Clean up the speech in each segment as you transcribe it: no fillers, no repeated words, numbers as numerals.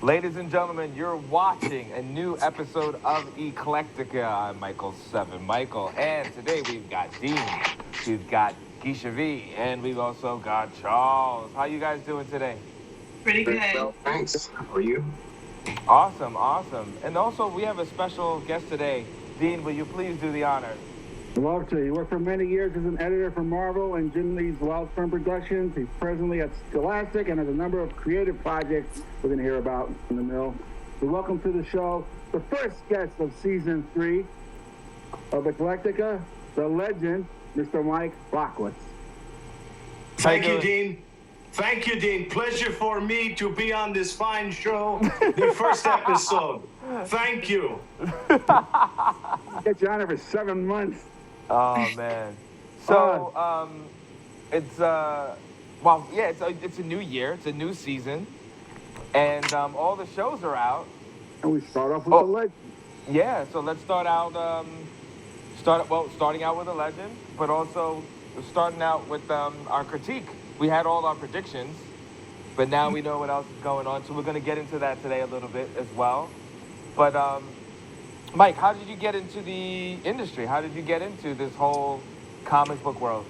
Ladies and gentlemen, you're watching a new episode of ECLECTICKA. I'm Michael, and today we've got Dean, we've got Keisha V, and we've also got Charles. How you guys doing today? Pretty good. Well, thanks. How are you? Awesome. And also, we have a special guest today. Dean, will you please do the honors? Love to. He worked for many years as an editor for Marvel and Jim Lee's Wildstone Productions. He's presently at Scholastic and has a number of creative projects we're going to hear about in the mill. So welcome to the show, the first guest of Season 3 of ECLECTICKA, the legend, Mr. Mike Rockwitz. Thank you, Dean. Thank you, Dean. Pleasure for me to be on this fine show, the first episode. Thank you. Get you on it for 7 months. Oh man. So it's a new year, it's a new season, and all the shows are out. And we start off with the legend. Yeah, so let's start out starting out with a legend, but also starting out with our critique. We had all our predictions, but now we know what else is going on, so we're going to get into that today a little bit as well. But Mike, how did you get into the industry? How did you get into this whole comic book world?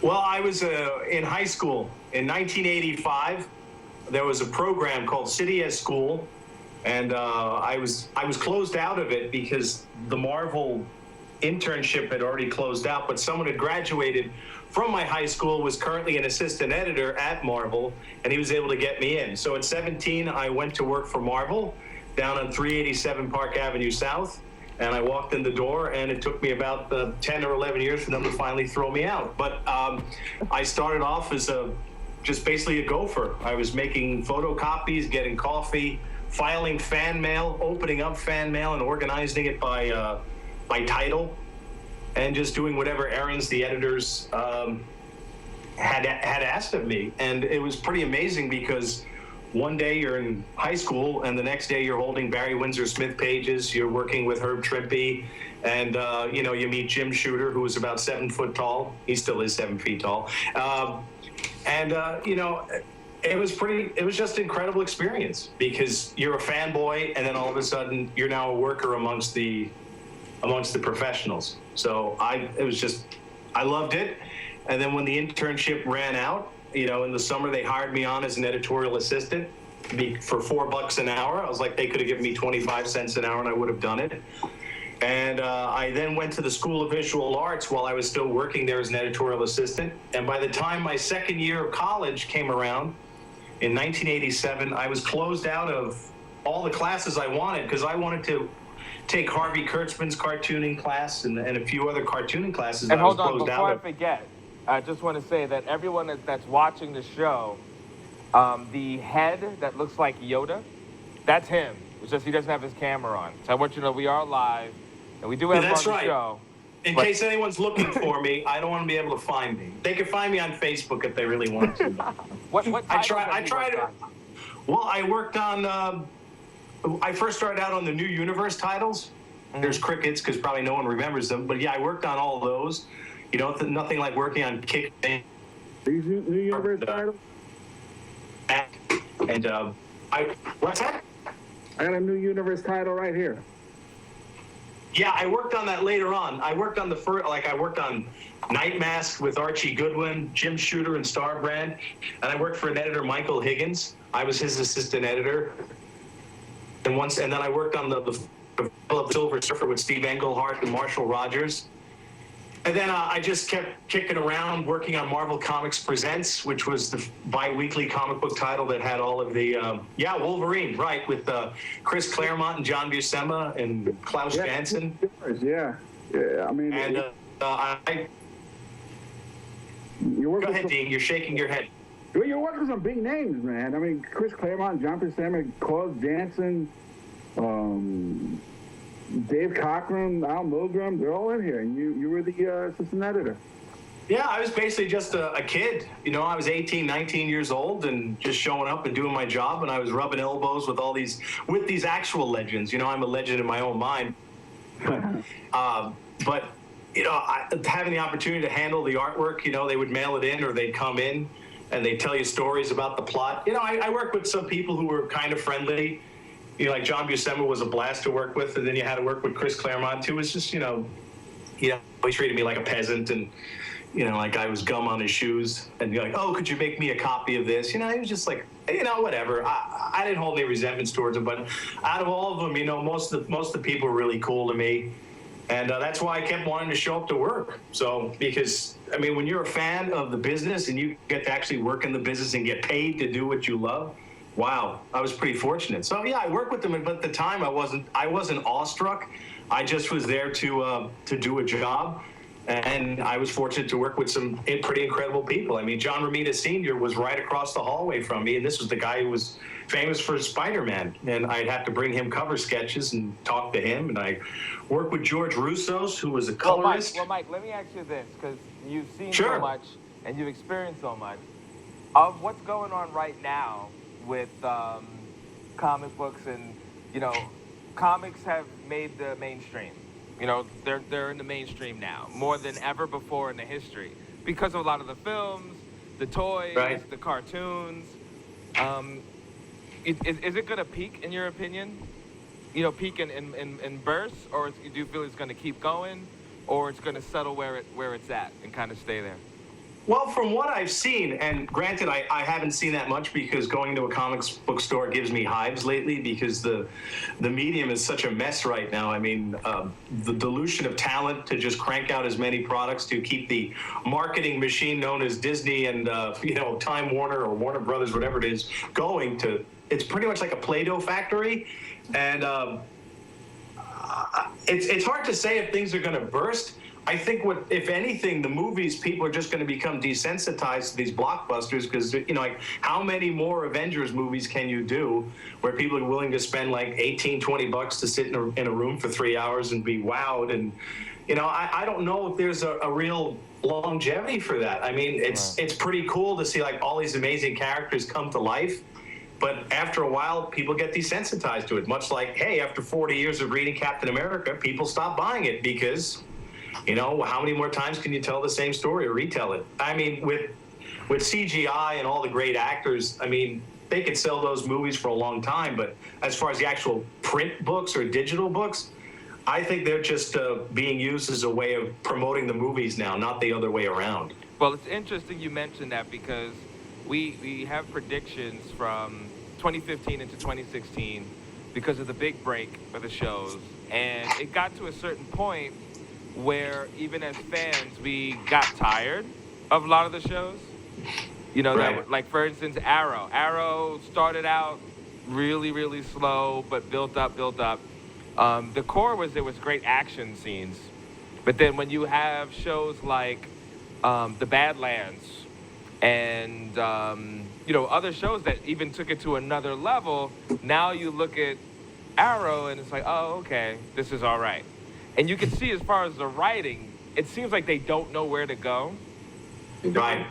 Well, I was in high school in 1985. There was a program called City as School, and I was closed out of it because the Marvel internship had already closed out, but someone had graduated from my high school, was currently an assistant editor at Marvel, and he was able to get me in. So at 17, I went to work for Marvel down on 387 Park Avenue South, and I walked in the door, and it took me about 10 or 11 years for them to finally throw me out. But I started off as just basically a gopher. I was making photocopies, getting coffee, filing fan mail, opening up fan mail, and organizing it by title, and just doing whatever errands the editors had asked of me. And it was pretty amazing because one day you're in high school, and the next day you're holding Barry Windsor Smith pages. You're working with Herb Trimpe, and you meet Jim Shooter, who was about 7 foot tall. He still is 7 feet tall, it was just an incredible experience because you're a fanboy, and then all of a sudden you're now a worker amongst the professionals. So I loved it. And then when the internship ran out, in the summer, they hired me on as an editorial assistant for $4 an hour. I was like, they could have given me 25 cents an hour and I would have done it. And I then went to the School of Visual Arts while I was still working there as an editorial assistant. And by the time my second year of college came around in 1987, I was closed out of all the classes I wanted because I wanted to take Harvey Kurtzman's cartooning class and a few other cartooning classes. And hold on, before I forget, I just want to say that everyone that's watching the show, the head that looks like Yoda, that's him. It's just he doesn't have his camera on. So I want you to know we are live, and we do have him on the show. In case anyone's looking for me, I don't want to be able to find me. They can find me on Facebook if they really want to. What I tried to. Well, I worked on. I first started out on the New Universe titles. There's crickets because probably no one remembers them. But yeah, I worked on all of those. Nothing like working on Kick. These New Universe titles? And what's that? I got a New Universe title right here. Yeah, I worked on that later on. I worked on I worked on Night Mask with Archie Goodwin, Jim Shooter, and Starbrand. And I worked for an editor, Michael Higgins. I was his assistant editor. And then I worked on the Silver Surfer with Steve Englehart and Marshall Rogers. And then I just kept kicking around working on Marvel Comics Presents, which was the bi-weekly comic book title that had all of the, Wolverine, right, with Chris Claremont and John Buscema and Klaus Janson. Yeah, I mean... And go ahead, Dean, you're shaking your head. You're working with some big names, man. I mean, Chris Claremont, John Buscema, Klaus Janson, Dave Cochran, Al Milgram, they're all in here, and you were the assistant editor. Yeah, I was basically just a kid. I was 18, 19 years old and just showing up and doing my job, and I was rubbing elbows with these actual legends. I'm a legend in my own mind. But having the opportunity to handle the artwork, they would mail it in or they'd come in. and they tell you stories about the plot. You know, I work with some people who were kind of friendly. You know, like John Buscema was a blast to work with, and then you had to work with Chris Claremont, who was just, you know, he treated me like a peasant, and you know, like I was gum on his shoes, and you're like, oh, could you make me a copy of this? You know, he was just like, you know, whatever. I didn't hold any resentments towards him, but out of all of them, you know, most of the people were really cool to me. And that's why I kept wanting to show up to work. So, because, I mean, when you're a fan of the business and you get to actually work in the business and get paid to do what you love, wow, I was pretty fortunate. So, yeah, I worked with them, but at the time I wasn't awestruck. I just was there to do a job. And I was fortunate to work with some pretty incredible people. I mean, John Romita Sr. was right across the hallway from me, and this was the guy who was famous for Spider-Man. And I'd have to bring him cover sketches and talk to him. And I worked with George Russos, who was a colorist. Well, Mike, let me ask you this, because you've seen Sure. so much and you've experienced so much. Of what's going on right now with comic books, and, you know, comics have made the mainstream. You know, they're in the mainstream now, more than ever before in the history, because of a lot of the films, the toys, Right. the cartoons. Is it going to peak, in your opinion? You know, peak in bursts, or do you feel it's going to keep going, or it's going to settle where it's at and kind of stay there? Well, from what I've seen, and granted, I haven't seen that much because going to a comics book store gives me hives lately because the medium is such a mess right now. I mean, the dilution of talent to just crank out as many products to keep the marketing machine known as Disney and, you know, Time Warner or Warner Brothers, whatever it is, going to, it's pretty much like a Play-Doh factory. And it's hard to say if things are going to burst. I think if anything, the movies, people are just going to become desensitized to these blockbusters because, you know, like how many more Avengers movies can you do where people are willing to spend like 18, 20 bucks to sit in a room for 3 hours and be wowed? And, you know, I don't know if there's a real longevity for that. I mean, it's pretty cool to see like all these amazing characters come to life. But after a while, people get desensitized to it, much like, hey, after 40 years of reading Captain America, people stop buying it because, you know, how many more times can you tell the same story or retell it? I mean, with CGI and all the great actors, I mean, they could sell those movies for a long time. But as far as the actual print books or digital books, I think they're just being used as a way of promoting the movies now, not the other way around. Well, it's interesting you mentioned that because we have predictions from 2015 into 2016 because of the big break for the shows. And it got to a certain point where even as fans, we got tired of a lot of the shows. You know, Right. that, like, for instance, Arrow. Arrow started out really, really slow, but built up. The core was there was great action scenes. But then when you have shows like The Badlands and, you know, other shows that even took it to another level, now you look at Arrow and it's like, oh, okay, this is all right. And you can see as far as the writing, it seems like they don't know where to go. Right.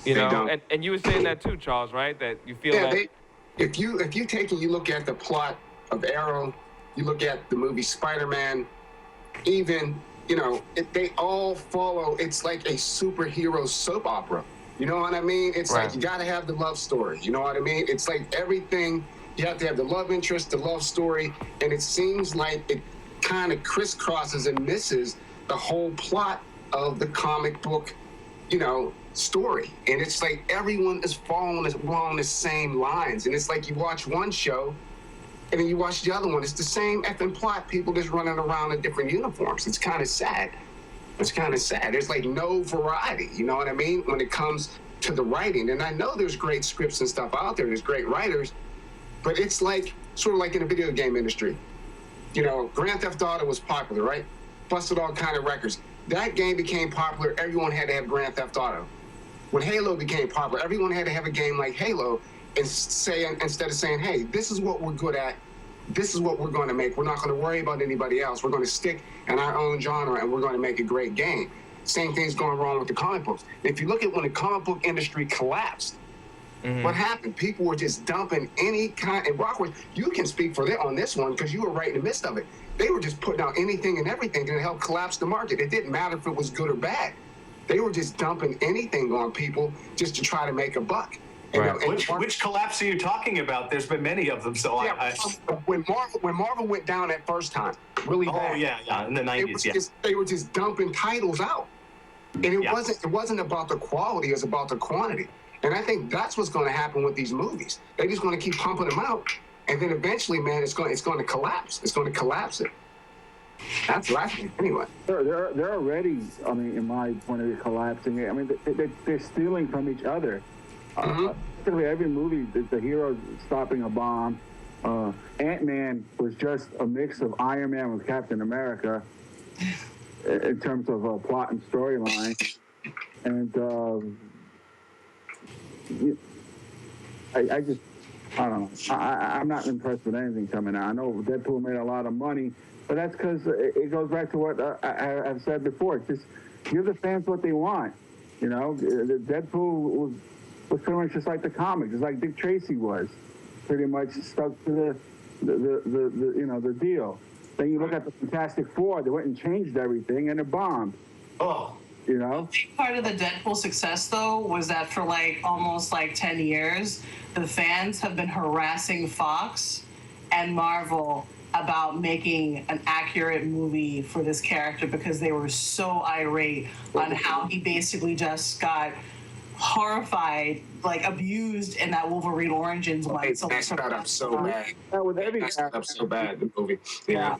You They know, don't. and you were saying that too, Charles, right? That you feel Yeah, that. if you take and you look at the plot of Arrow, you look at the movie Spider-Man, even, you know, they all follow, it's like a superhero soap opera. You know what I mean? It's Right. like you got to have the love story. You know what I mean? It's like everything, you have to have the love interest, the love story, and it seems like it kind of crisscrosses and misses the whole plot of the comic book, you know, story. And it's like everyone is following along the same lines. And it's like you watch one show and then you watch the other one. It's the same effing plot, people just running around in different uniforms. It's kind of sad. It's kind of sad. There's like no variety, you know what I mean, when it comes to the writing. And I know there's great scripts and stuff out there, there's great writers, but it's like sort of like in the video game industry. You know, Grand Theft Auto was popular, right? Busted all kind of records. That game became popular, everyone had to have Grand Theft Auto. When Halo became popular, everyone had to have a game like Halo, and instead of saying, hey, this is what we're good at, this is what we're going to make. We're not going to worry about anybody else. We're going to stick in our own genre, and we're going to make a great game. Same thing's going wrong with the comic books. If you look at when the comic book industry collapsed, what happened? People were just dumping any kind. And Rockwitz, you can speak for that on this one because you were right in the midst of it. They were just putting out anything and everything to help collapse the market. It didn't matter if it was good or bad. They were just dumping anything on people just to try to make a buck. You Right. know, and Which collapse are you talking about? There's been many of them, so yeah, when Marvel went down that first time, really bad. Oh yeah, in the 90s, yeah. They were just dumping titles out, and it Yeah. wasn't about the quality, it was about the quantity. And I think that's what's going to happen with these movies. They're just going to keep pumping them out, and then eventually, man, it's going to collapse. It's going to collapse it. That's what I think, anyway. They're already, I mean, in my point of view, collapsing. I mean, they're stealing from each other. Basically, every movie, the hero's stopping a bomb. Ant-Man was just a mix of Iron Man with Captain America in terms of plot and storyline. And I don't know. I'm not impressed with anything coming out. I know Deadpool made a lot of money, but that's because it goes back to what I've said before. It's just give the fans what they want. You know, Deadpool was pretty much just like the comic, just like Dick Tracy was, pretty much stuck to the deal. Then you look at the Fantastic Four, they went and changed everything, and it bombed. Oh. You know? Part of the Deadpool success, though, was that for almost 10 years, the fans have been harassing Fox and Marvel about making an accurate movie for this character because they were so irate on how he basically just got horrified, abused in that Wolverine Origins one. It's messed up so bad. With every Messed up so bad, the movie. Yeah.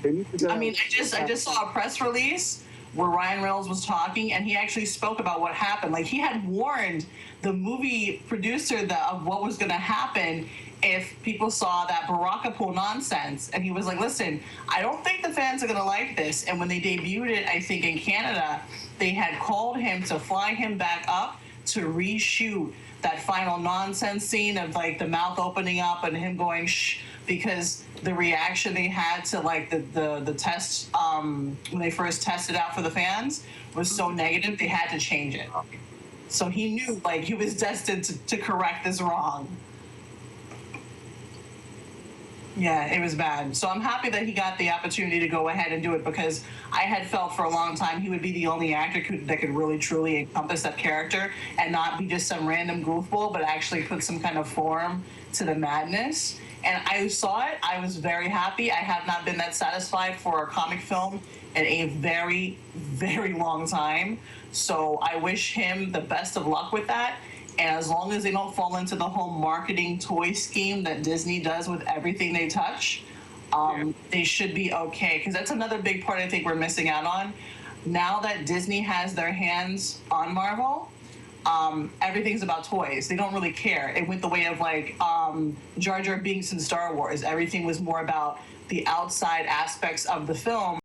I mean, I just saw a press release where Ryan Reynolds was talking, and he actually spoke about what happened. He had warned the movie producer of what was going to happen if people saw that Baraka Pool nonsense. And he was like, listen, I don't think the fans are going to like this. And when they debuted it, I think in Canada, they had called him to fly him back up to reshoot that final nonsense scene of the mouth opening up and him going shh, because the reaction they had to the test when they first tested out for the fans was so negative they had to change it. So he knew he was destined to correct this wrong. Yeah, it was bad. So I'm happy that he got the opportunity to go ahead and do it, because I had felt for a long time he would be the only actor that could really truly encompass that character and not be just some random goofball, but actually put some kind of form to the madness. And I saw it. I was very happy. I have not been that satisfied for a comic film in a very, very long time. So I wish him the best of luck with that. And as long as they don't fall into the whole marketing toy scheme that Disney does with everything they touch, they should be okay. Because that's another big part I think we're missing out on. Now that Disney has their hands on Marvel, everything's about toys. They don't really care. It went the way of Jar Jar Binks in Star Wars. Everything was more about the outside aspects of the film